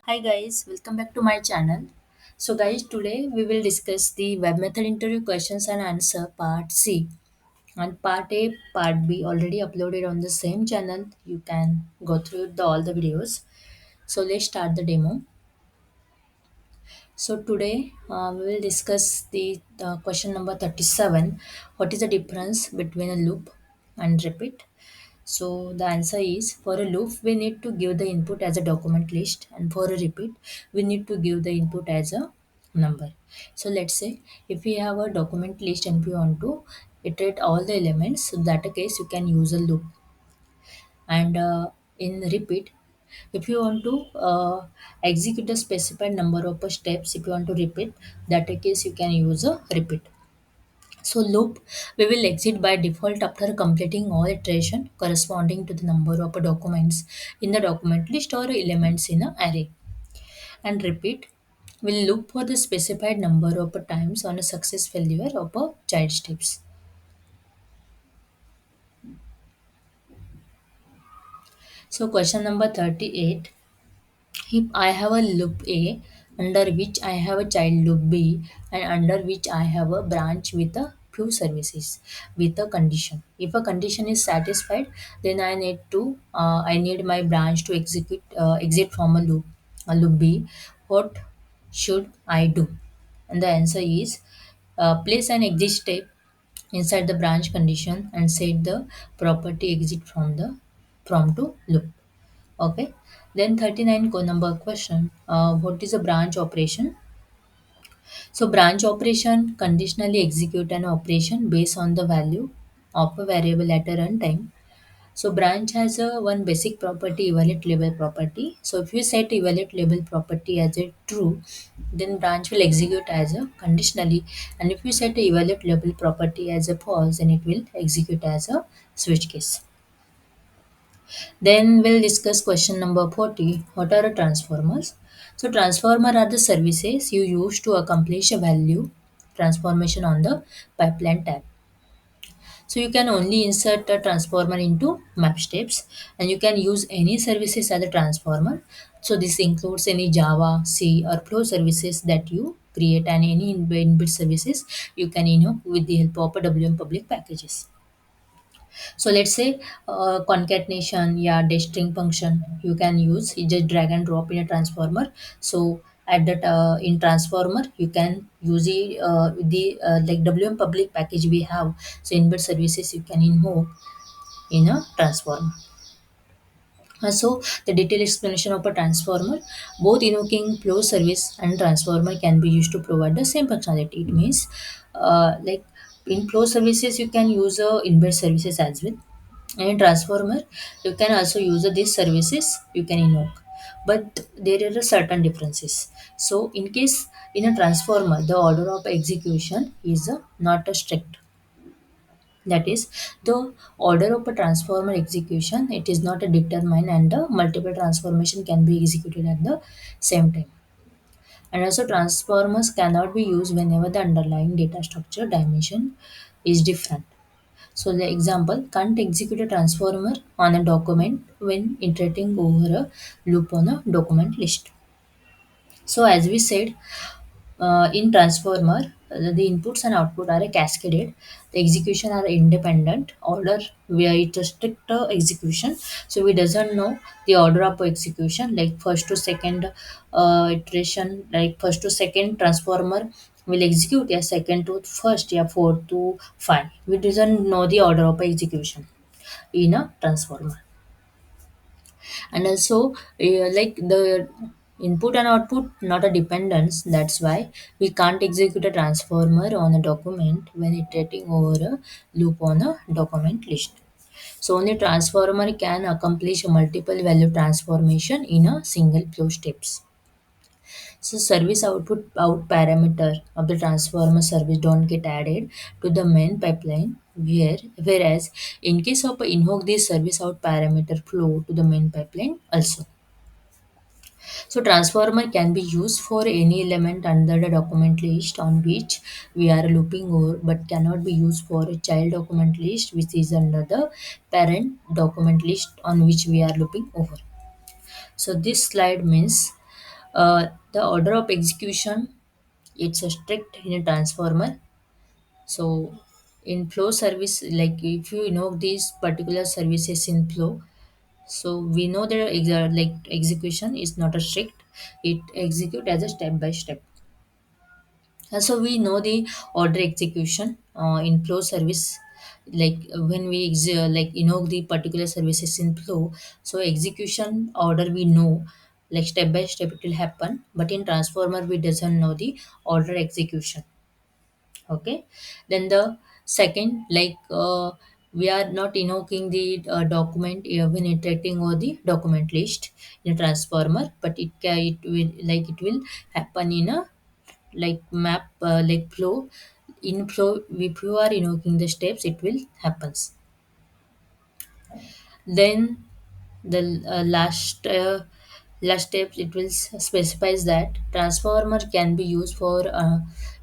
Hi guys, welcome back to my channel. So guys, today we will discuss the web method interview questions and answer part C. And part A, part B already uploaded on the same channel. You can go through all the videos. So let's start the demo. So today we will discuss the question number 37. What is the difference between a loop and repeat? So the answer is, for a loop we need to give the input as a document list, and for a repeat we need to give the input as a number. So let's say if we have a document list and we want to iterate all the elements, so that case you can use a loop. And in repeat, if you want to execute a specified number of steps, if you want to repeat, that case you can use a repeat. So loop we will exit by default after completing all iteration corresponding to the number of documents in the document list or elements in an array. And repeat will loop for the specified number of times on a success failure of a child steps. So question number 38. If I have a loop A under which I have a child loop B and under which I have a branch with a few services with a condition. If a condition is satisfied, then I need my branch to exit from a loop B. What should I do? And the answer is, place an exit step inside the branch condition and set the property exit from to loop. Okay. Then 39 number question. What is a branch operation? So branch operation conditionally execute an operation based on the value of a variable at a runtime. So branch has a one basic property, evaluate label property. So if you set evaluate label property as a true, then branch will execute as a conditionally. And if you set a evaluate label property as a false, then it will execute as a switch case. Then we'll discuss question number 40. What are transformers? So transformer are the services you use to accomplish a value transformation on the pipeline tab. So you can only insert a transformer into map steps, and you can use any services as a transformer. So this includes any Java, C or Flow services that you create, and any inbuilt services you can with the help of a WM public packages. So let's say concatenation, yeah, dash string function you can use. You just drag and drop in a transformer. So at that in transformer you can use the like WM public package we have. So inbuilt services you can invoke in a transformer. So the detailed explanation of a transformer, both invoking flow service and transformer can be used to provide the same functionality. It means like in flow services you can use inbuilt services as well. And in transformer you can also use these services you can invoke. But there are certain differences. So in case in a transformer the order of execution is not a strict, that is, the order of a transformer execution it is not a determined, and the multiple transformation can be executed at the same time. And also transformers cannot be used whenever the underlying data structure dimension is different. So the example, can't execute a transformer on a document when iterating over a loop on a document list. So as we said, in transformer, the inputs and output are cascaded. The execution are independent. Order where it a strict execution. So we doesn't know the order of execution, like first to second iteration, like first to second transformer will execute, yeah, second to first, yeah, fourth to five. We doesn't know the order of execution in a transformer. And also like the input and output not a dependence, that's why we can't execute a transformer on a document when iterating over a loop on a document list. So only transformer can accomplish a multiple value transformation in a single flow steps. So service output out parameter of the transformer service don't get added to the main pipeline, whereas in case of invoke this service out parameter flow to the main pipeline also. So transformer can be used for any element under the document list on which we are looping over, but cannot be used for a child document list which is under the parent document list on which we are looping over. So this slide means The order of execution, it's a strict in a transformer. So in flow service, like if you know these particular services in flow, so we know the like execution is not a strict, it execute as a step by step. So we know the order execution in flow service, like when we like the particular services in flow, so execution order we know, like step by step it will happen, but in transformer we doesn't know the order execution. Okay, then the second, like we are not invoking the document when iterating or the document list in a transformer, but it will, like it will happen in a like map, like flow. In flow, if you are invoking the steps, it will happens. Then the last step, it will specifies that transformer can be used for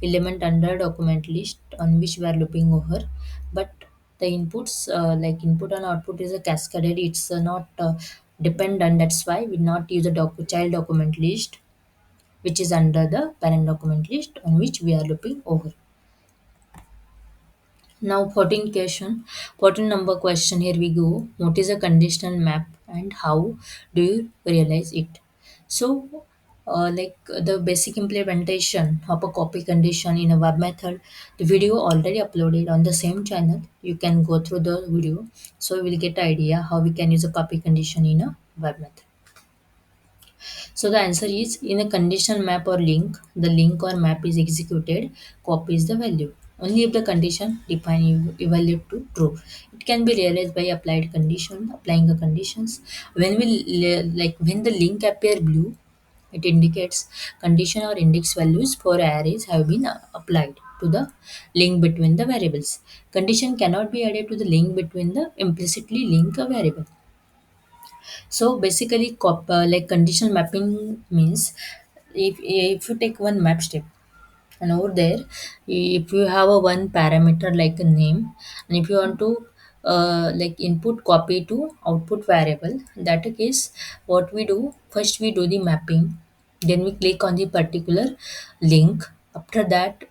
element under document list on which we are looping over, but the inputs, like input and output is a cascaded, it's not dependent. That's why we not use the child document list which is under the parent document list on which we are looping over. Now 14 question, 14 number question, here we go. What is a conditional map and how do you realize it? So like the basic implementation of a copy condition in a web method, the video already uploaded on the same channel. You can go through the video, so you will get idea how we can use a copy condition in a web method. So the answer is in a conditional map or link, the link or map is executed, copies the value. Only if the condition define evaluate to true. It can be realized by applied condition, applying the conditions. Like when the link appear blue, it indicates condition or index values for arrays have been applied to the link between the variables. Condition cannot be added to the link between the implicitly linked variable. So basically, like conditional mapping means if you take one map step, and over there, if you have a one parameter like a name, and if you want to like input copy to output variable, in that case, what we do first, we do the mapping, then we click on the particular link. After that,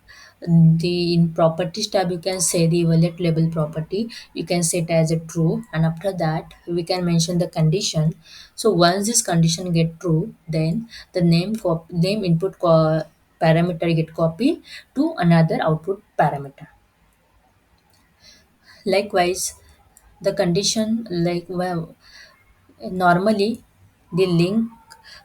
the in properties tab, you can say the evaluate label property, you can set as a true, and after that we can mention the condition. So once this condition get true, then the name input parameter get copied to another output parameter. Likewise, the condition, like well, normally the link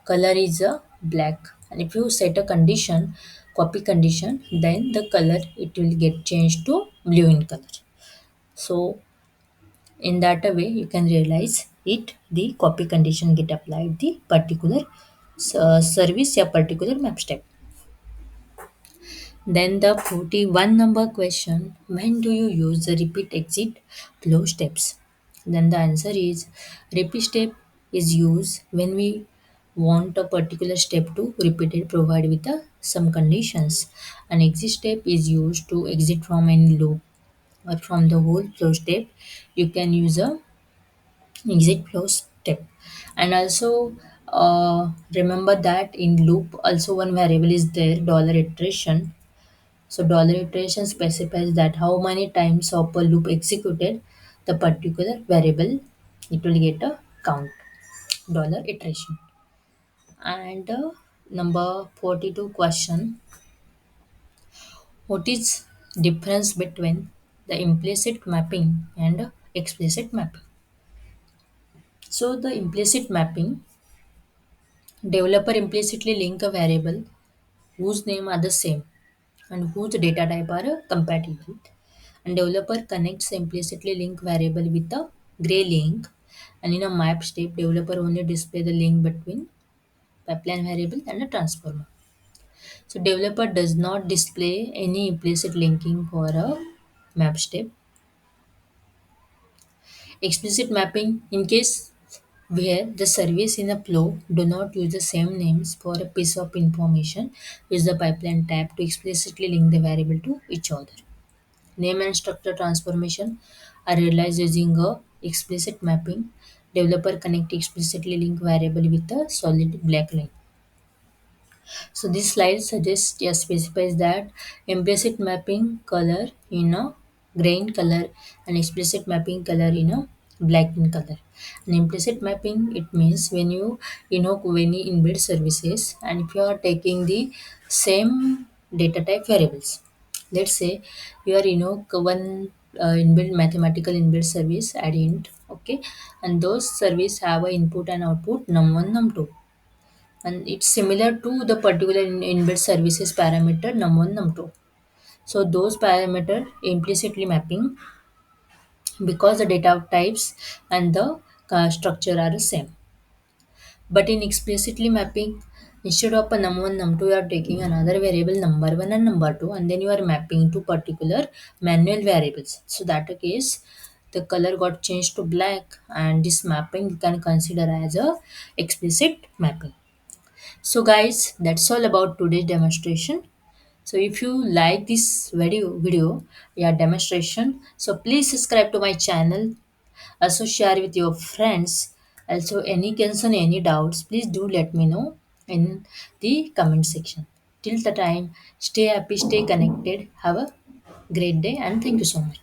color is a black, and if you set a condition, copy condition, then the color it will get changed to blue in color. So in that way you can realize it, the copy condition get applied the particular service a particular map step. Then the 41 number question, when do you use the repeat exit flow steps? Then the answer is repeat step is used when we want a particular step to repeat it provide with some conditions. An exit step is used to exit from any loop or from the whole flow step. You can use a exit flow step. And also remember that in loop also one variable is there, dollar iteration. So dollar iteration specifies that how many times of a loop executed the particular variable, it will get a count, dollar iteration. And number 42 question, what is difference between the implicit mapping and explicit mapping? So the implicit mapping, developer implicitly link a variable whose name are the same and whose data type are compatible. And developer connects implicitly linked variable with a gray link. And in a map step, developer only display the link between pipeline variable and a transformer. So developer does not display any implicit linking for a map step. Explicit mapping, in case where the service in a flow do not use the same names for a piece of information, use the pipeline tab to explicitly link the variable to each other. Name and structure transformation are realized using a explicit mapping. Developer connect explicitly link variable with a solid black line. So this slide suggests, yes, specifies that implicit mapping color in a grain color and explicit mapping color in a black in color. And implicit mapping, it means when you invoke any inbuilt services and if you are taking the same data type variables. Let's say you are invoke one inbuilt mathematical inbuilt service add int, okay, and those service have a input and output num1 num2, and it's similar to the particular inbuilt services parameter num1 num2. So those parameter implicitly mapping because the data types and the structure are the same. But in explicitly mapping, instead of a num1 num2, you are taking another variable number1 and number2, and then you are mapping to particular manual variables. So that case the color got changed to black, and this mapping you can consider as a explicit mapping. So guys, that's all about today's demonstration. So if you like this video, yeah, demonstration, so please subscribe to my channel. Also share with your friends. Also any concern, any doubts, please do let me know in the comment section. Till the time, stay happy, stay connected. Have a great day and thank you so much.